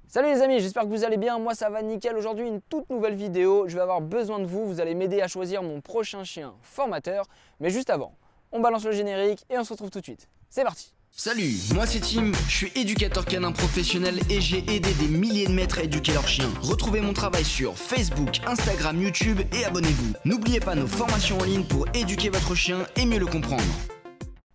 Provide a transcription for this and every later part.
Salut les amis, j'espère que vous allez bien, moi ça va nickel. Aujourd'hui une toute nouvelle vidéo, je vais avoir besoin de vous, vous allez m'aider à choisir mon prochain chien formateur. Mais juste avant, on balance le générique et on se retrouve tout de suite. C'est parti! Salut, moi c'est Tim, je suis éducateur canin professionnel et j'ai aidé des milliers de maîtres à éduquer leurs chiens. Retrouvez mon travail sur Facebook, Instagram, YouTube et abonnez-vous. N'oubliez pas nos formations en ligne pour éduquer votre chien et mieux le comprendre.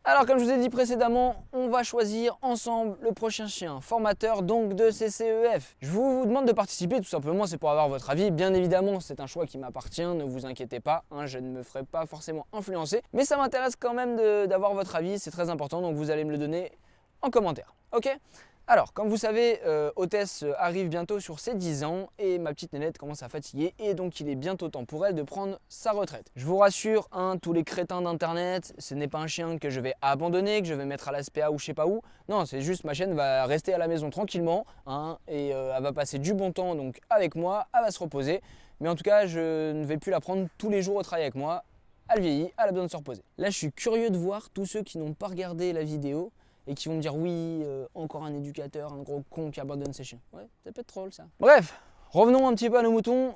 Alors comme je vous ai dit précédemment, on va choisir ensemble le prochain chien formateur donc de CCEF. Je vous demande de participer, tout simplement c'est pour avoir votre avis. Bien évidemment c'est un choix qui m'appartient, ne vous inquiétez pas, je ne me ferai pas forcément influencer. Mais ça m'intéresse quand même d'avoir votre avis, c'est très important, donc vous allez me le donner en commentaire, ok ? Alors, comme vous savez, Hôtesse arrive bientôt sur ses 10 ans et ma petite nénette commence à fatiguer et donc il est bientôt temps pour elle de prendre sa retraite. Je vous rassure, tous les crétins d'internet, ce n'est pas un chien que je vais abandonner, que je vais mettre à la SPA ou je sais pas où. Non, c'est juste ma chienne va rester à la maison tranquillement et elle va passer du bon temps donc avec moi, elle va se reposer. Mais en tout cas, je ne vais plus la prendre tous les jours au travail avec moi. Elle vieillit, elle a besoin de se reposer. Là, je suis curieux de voir tous ceux qui n'ont pas regardé la vidéo et qui vont me dire oui, encore un éducateur, un gros con qui abandonne ses chiens. Ouais, ça peut être troll ça. Bref, revenons un petit peu à nos moutons.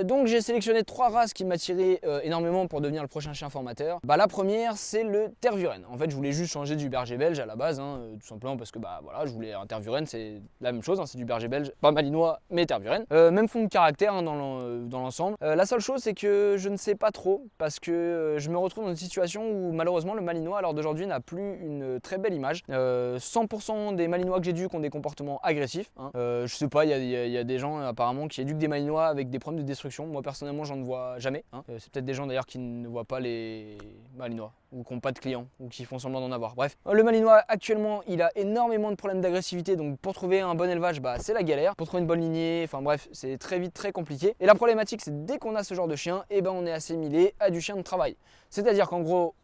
Donc j'ai sélectionné 3 races qui m'attiraient énormément pour devenir le prochain chien formateur. La première c'est le Tervuren. En fait je voulais juste changer du berger belge à la base, tout simplement parce que voilà, je voulais un Tervuren, c'est la même chose, c'est du berger belge, pas malinois mais Tervuren. Même fond de caractère dans l'ensemble. La seule chose c'est que je ne sais pas trop parce que je me retrouve dans une situation où malheureusement le malinois à l'heure d'aujourd'hui n'a plus une très belle image. 100% des malinois que j'éduque ont des comportements agressifs. Je sais pas, il y a des gens apparemment qui éduquent des malinois avec des problèmes de destruction. Moi personnellement j'en ne vois jamais. C'est peut-être des gens d'ailleurs qui ne voient pas les malinois ou qui n'ont pas de clients ou qui font semblant d'en avoir. Bref, le malinois actuellement il a énormément de problèmes d'agressivité, donc pour trouver un bon élevage c'est la galère. Pour trouver une bonne lignée, enfin bref, c'est très vite très compliqué. Et la problématique c'est dès qu'on a ce genre de chien, on est assimilé à du chien de travail. C'est-à-dire qu'en gros,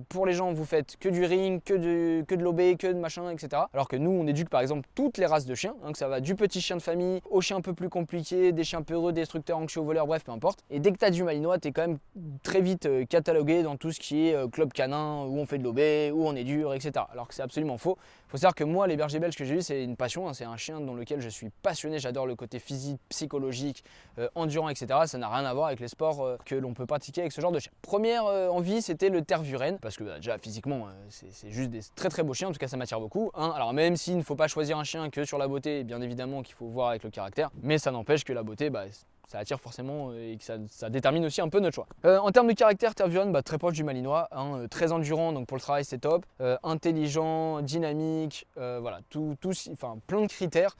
pour les gens vous faites que du ring, que de l'obé, que de machin, etc. Alors que nous on éduque par exemple toutes les races de chiens, que ça va du petit chien de famille aux chiens un peu plus compliqués, des chiens peureux, destructeurs, anxieux, voleurs, bref peu importe. Et dès que tu as du malinois, tu es quand même très vite catalogué dans tout ce qui est club canin, où on fait de l'obé, où on est dur, etc. Alors que c'est absolument faux. Il faut savoir que moi les bergers belges que j'ai eu c'est une passion, c'est un chien dans lequel je suis passionné, j'adore le côté physique, psychologique, endurant, etc. Ça n'a rien à voir avec les sports que l'on peut pratiquer avec ce genre de chien. Première envie c'était le Tervuren, parce que déjà physiquement c'est juste des très très beaux chiens, en tout cas ça m'attire beaucoup. Alors même s'il ne faut pas choisir un chien que sur la beauté, bien évidemment qu'il faut voir avec le caractère, mais ça n'empêche que la beauté ça attire forcément et que ça détermine aussi un peu notre choix. En termes de caractère, Tervuren, très proche du malinois, très endurant, donc pour le travail c'est top, intelligent, dynamique, voilà, plein de critères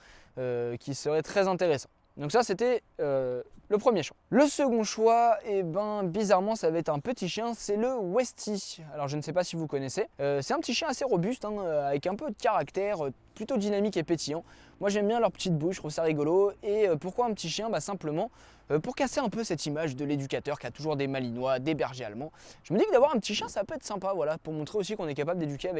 qui seraient très intéressants. Donc ça c'était le premier choix. Le second choix, bizarrement ça va être un petit chien, c'est le Westie. Alors je ne sais pas si vous connaissez, c'est un petit chien assez robuste, avec un peu de caractère, plutôt dynamique et pétillant. Moi j'aime bien leur petite bouche, je trouve ça rigolo. Et pourquoi un petit chien? Simplement pour casser un peu cette image de l'éducateur qui a toujours des malinois, des bergers allemands. Je me dis que d'avoir un petit chien ça peut être sympa, voilà, pour montrer aussi qu'on est capable d'éduquer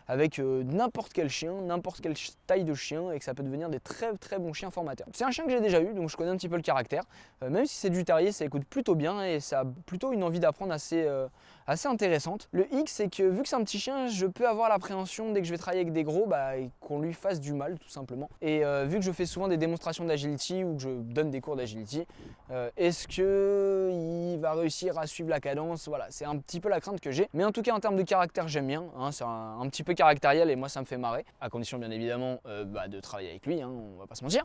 avec n'importe quel chien, n'importe quelle taille de chien, et que ça peut devenir des très très bons chiens formateurs. C'est un chien que j'ai déjà eu, donc je connais un petit peu le caractère. Même si c'est du terrier, ça écoute plutôt bien et ça a plutôt une envie d'apprendre assez intéressante. Le hic, c'est que vu que c'est un petit chien, je peux avoir l'appréhension dès que je vais travailler avec des gros, qu'on lui fasse du mal tout simplement. Et vu que je fais souvent des démonstrations d'agility ou que je donne des cours d'agility, est-ce qu'il va réussir à suivre la cadence? Voilà, c'est un petit peu la crainte que j'ai. Mais en tout cas, en termes de caractère, j'aime bien. C'est un petit peu caractériel et moi, ça me fait marrer. À condition, bien évidemment, de travailler avec lui, on va pas se mentir.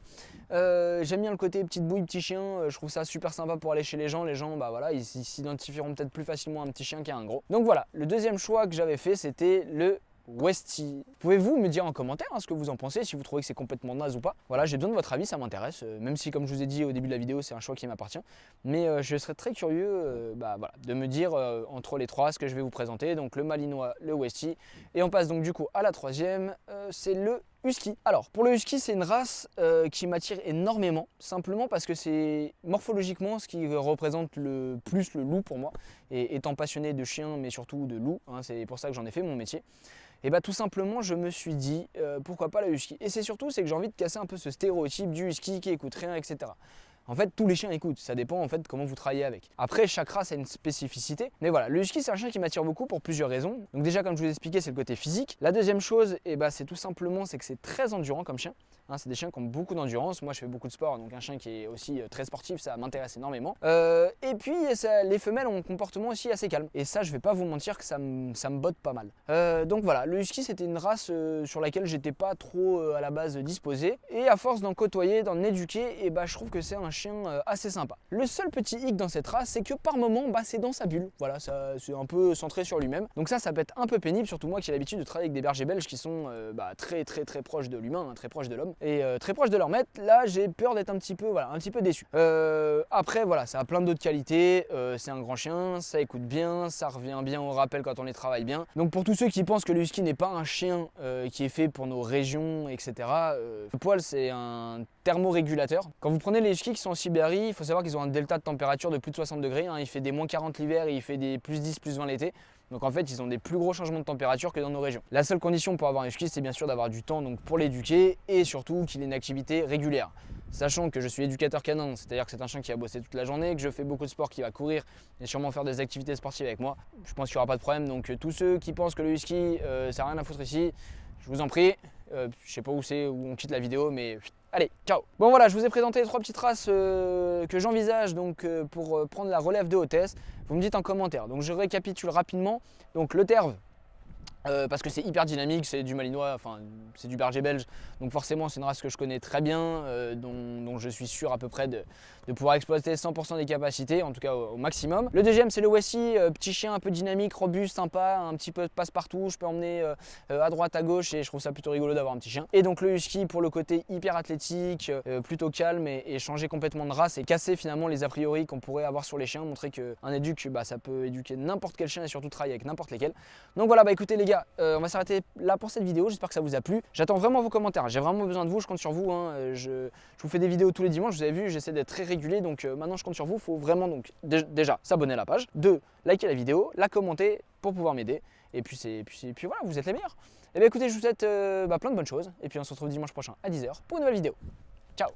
J'aime bien le côté petite bouille, petit chien. Je trouve ça super sympa pour aller chez les gens. Les gens, ils s'identifieront peut-être plus facilement à un petit chien qu'à un gros. Donc voilà, le deuxième choix que j'avais fait, c'était le Westie. Pouvez-vous me dire en commentaire ce que vous en pensez, si vous trouvez que c'est complètement naze ou pas? Voilà, j'ai besoin de votre avis, ça m'intéresse, même si comme je vous ai dit au début de la vidéo c'est un choix qui m'appartient, mais je serais très curieux de me dire entre les trois ce que je vais vous présenter, donc le malinois, le Westie, et on passe donc du coup à la troisième, c'est le Husky. Alors pour le Husky c'est une race qui m'attire énormément, simplement parce que c'est morphologiquement ce qui représente le plus le loup pour moi, et étant passionné de chiens mais surtout de loups, c'est pour ça que j'en ai fait mon métier. Et tout simplement je me suis dit pourquoi pas le husky. Et c'est que j'ai envie de casser un peu ce stéréotype du husky qui écoute rien, etc. En fait, tous les chiens écoutent, ça dépend en fait comment vous travaillez avec. Après, chaque race a une spécificité, mais voilà, le husky c'est un chien qui m'attire beaucoup pour plusieurs raisons. Donc déjà, comme je vous ai expliqué, c'est le côté physique. La deuxième chose, c'est tout simplement c'est que c'est très endurant comme chien. C'est des chiens qui ont beaucoup d'endurance. Moi, je fais beaucoup de sport, donc un chien qui est aussi très sportif, ça m'intéresse énormément. Et puis, les femelles ont un comportement aussi assez calme. Et ça, je vais pas vous mentir que ça me botte pas mal. Donc voilà, le husky, c'était une race sur laquelle j'étais pas trop à la base disposé. Et à force d'en côtoyer, d'en éduquer, je trouve que c'est un chien assez sympa. Le seul petit hic dans cette race, c'est que par moment, c'est dans sa bulle. Voilà, c'est un peu centré sur lui-même. Donc ça peut être un peu pénible, surtout moi qui ai l'habitude de travailler avec des bergers belges qui sont très proches de l'humain, très proches de l'homme. Et très proche de leur maître. Là, j'ai peur d'être un petit peu déçu. Après, voilà, ça a plein d'autres qualités. C'est un grand chien, ça écoute bien, ça revient bien au rappel quand on les travaille bien. Donc pour tous ceux qui pensent que le husky n'est pas un chien qui est fait pour nos régions, etc. Le poil, c'est un thermorégulateur. Quand vous prenez les huskies qui sont en Sibérie, il faut savoir qu'ils ont un delta de température de plus de 60 degrés. Il fait des moins 40 l'hiver et il fait des plus 10, plus 20 l'été. Donc en fait, ils ont des plus gros changements de température que dans nos régions. La seule condition pour avoir un husky, c'est bien sûr d'avoir du temps pour l'éduquer et surtout qu'il ait une activité régulière. Sachant que je suis éducateur canin, c'est-à-dire que c'est un chien qui a bossé toute la journée, que je fais beaucoup de sport, qui va courir et sûrement faire des activités sportives avec moi, je pense qu'il n'y aura pas de problème. Donc tous ceux qui pensent que le husky, ça n'a rien à foutre ici, je vous en prie, je sais pas où c'est, où on quitte la vidéo, mais allez, ciao. Bon voilà, je vous ai présenté les 3 petites races que j'envisage pour prendre la relève de hôtesse. Vous me dites en commentaire. Donc je récapitule rapidement. Donc le terve, parce que c'est hyper dynamique, c'est du malinois, enfin c'est du berger belge, donc forcément c'est une race que je connais très bien, dont je suis sûr à peu près de pouvoir exploiter 100% des capacités, en tout cas au maximum. Le deuxième c'est le Wessie, petit chien un peu dynamique, robuste, sympa, un petit peu passe-partout, je peux emmener à droite, à gauche et je trouve ça plutôt rigolo d'avoir un petit chien. Et donc le husky pour le côté hyper athlétique, plutôt calme et changer complètement de race et casser finalement les a priori qu'on pourrait avoir sur les chiens, montrer qu'un éduc, ça peut éduquer n'importe quel chien et surtout travailler avec n'importe lesquels. Donc voilà, écoutez les gars, on va s'arrêter là pour cette vidéo, j'espère que ça vous a plu. J'attends vraiment vos commentaires, j'ai vraiment besoin de vous, je compte sur vous. Je vous fais des vidéos tous les dimanches, vous avez vu, j'essaie d'être très régulier, donc maintenant je compte sur vous. Il faut vraiment donc déjà s'abonner à la page, 2, liker la vidéo, la commenter pour pouvoir m'aider. Et puis voilà, vous êtes les meilleurs. Et bien écoutez, je vous souhaite plein de bonnes choses, et puis on se retrouve dimanche prochain à 10 h pour une nouvelle vidéo. Ciao.